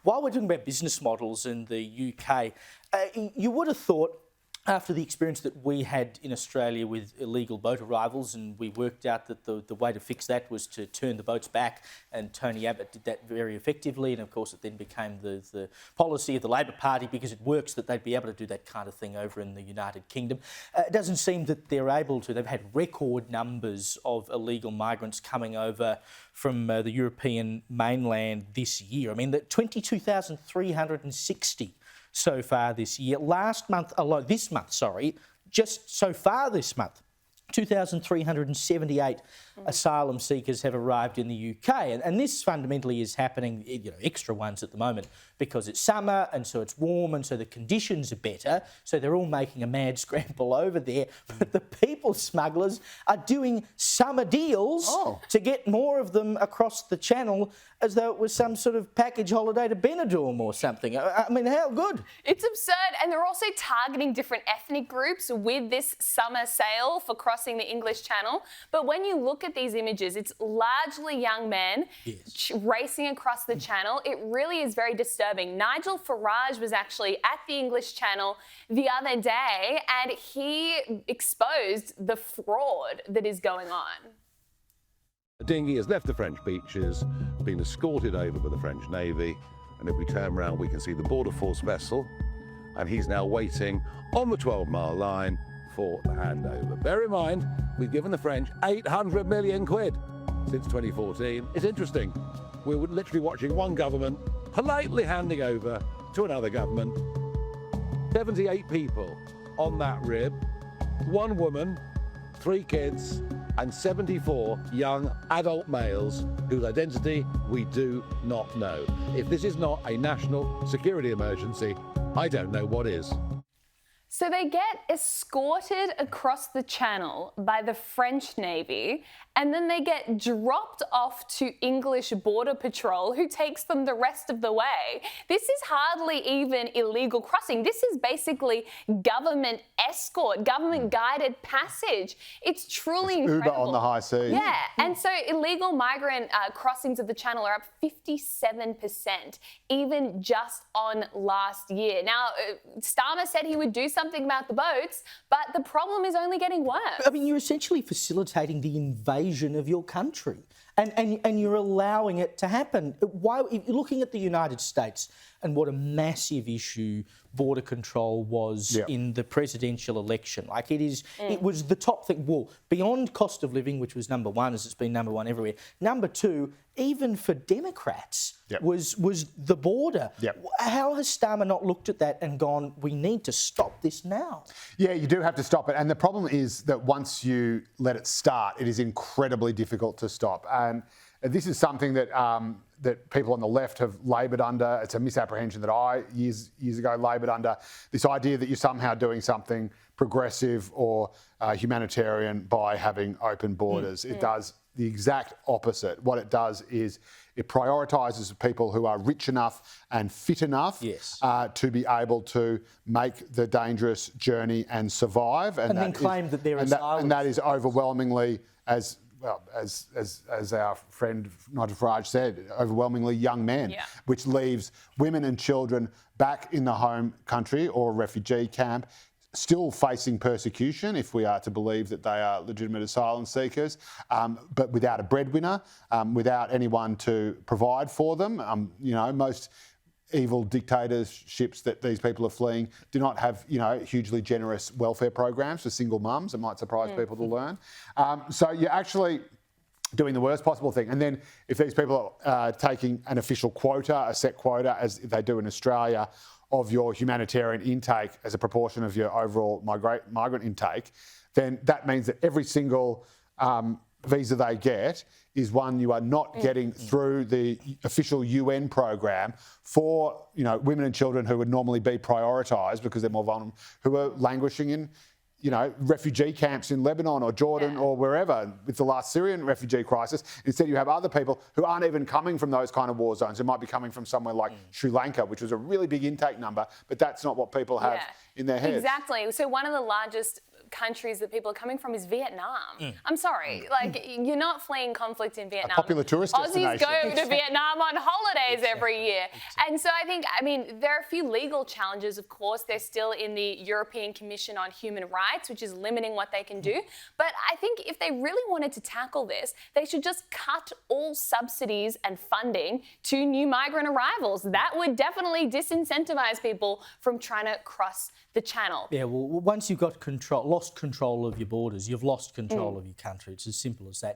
while we're talking about business models in the UK, you would have thought, after the experience that we had in Australia with illegal boat arrivals, and we worked out that the way to fix that was to turn the boats back, and Tony Abbott did that very effectively, and of course it then became the policy of the Labor Party because it works, that they'd be able to do that kind of thing over in the United Kingdom. It doesn't seem that they're able to. They've had record numbers of illegal migrants coming over from the European mainland this year. I mean, 22,360 so far this year. Just so far this month, 2,378 asylum seekers have arrived in the UK. And this fundamentally is happening, extra ones at the moment, because it's summer and so it's warm and so the conditions are better. So they're all making a mad scramble over there. But the people smugglers are doing summer deals to get more of them across the channel, as though it was some sort of package holiday to Benidorm or something. I mean, how good? It's absurd. And they're also targeting different ethnic groups with this summer sale for crossing the English Channel. But when you look at these images, it's largely young men racing across the channel. It really is very disturbing. Nigel Farage was actually at the English Channel the other day, and he exposed the fraud that is going on. The dinghy has left the French beaches, been escorted over by the French Navy, and if we turn around we can see the Border Force vessel, and he's now waiting on the 12-mile line for the handover. Bear in mind, we've given the French 800 million quid since 2014. It's interesting. We're literally watching one government politely handing over to another government. 78 people on that rib, one woman, 3 kids, and 74 young adult males whose identity we do not know. If this is not a national security emergency, I don't know what is. So they get escorted across the channel by the French Navy, and then they get dropped off to English Border Patrol, who takes them the rest of the way. This is hardly even illegal crossing. This is basically government escort, government guided passage. It's truly incredible. Uber on the high seas. Yeah, and so illegal migrant crossings of the channel are up 57%, even just on last year. Now, Starmer said he would do something about the boats, but the problem is only getting worse. I mean, you're essentially facilitating the invasion of your country, and you're allowing it to happen. Why, if you're looking at the United States and what a massive issue border control was in the presidential election. Like it was the top thing. Well, beyond cost of living, which was number one, as it's been number one everywhere. Number two, even for Democrats, was the border. How has Starmer not looked at that and gone, we need to stop this now? Yeah, you do have to stop it. And the problem is that once you let it start, it is incredibly difficult to stop. And this is something that that people on the left have laboured under. It's a misapprehension that I, years ago, laboured under. This idea that you're somehow doing something progressive or humanitarian by having open borders. It does the exact opposite. What it does is it prioritises people who are rich enough and fit enough to be able to make the dangerous journey and survive. And then claim that they're asylum. And that is overwhelmingly, as our friend Nigel Farage said, overwhelmingly young men, which leaves women and children back in the home country or a refugee camp, still facing persecution if we are to believe that they are legitimate asylum seekers, but without a breadwinner, without anyone to provide for them. Most evil dictatorships that these people are fleeing do not have, hugely generous welfare programs for single mums. It might surprise people to learn. So you're actually doing the worst possible thing. And then if these people are taking an official quota, a set quota, as they do in Australia, of your humanitarian intake as a proportion of your overall migrant intake, then that means that every single visa they get is one you are not getting through the official UN program for, women and children who would normally be prioritised because they're more vulnerable, who are languishing in, refugee camps in Lebanon or Jordan or wherever with the last Syrian refugee crisis. Instead, you have other people who aren't even coming from those kind of war zones, who might be coming from somewhere like Sri Lanka, which was a really big intake number, but that's not what people have in their heads. Exactly. So one of the largest countries that people are coming from is Vietnam. I'm sorry, like you're not fleeing conflict in Vietnam. A popular tourist Aussies destination. go to Vietnam on holidays every year. And so I mean, there are a few legal challenges, of course. They're still in the European Commission on Human Rights, which is limiting what they can do. But I think if they really wanted to tackle this, they should just cut all subsidies and funding to new migrant arrivals. That would definitely disincentivize people from trying to cross the channel. Yeah, well, once you've got lost control of your borders, you've lost control of your country. It's as simple as that.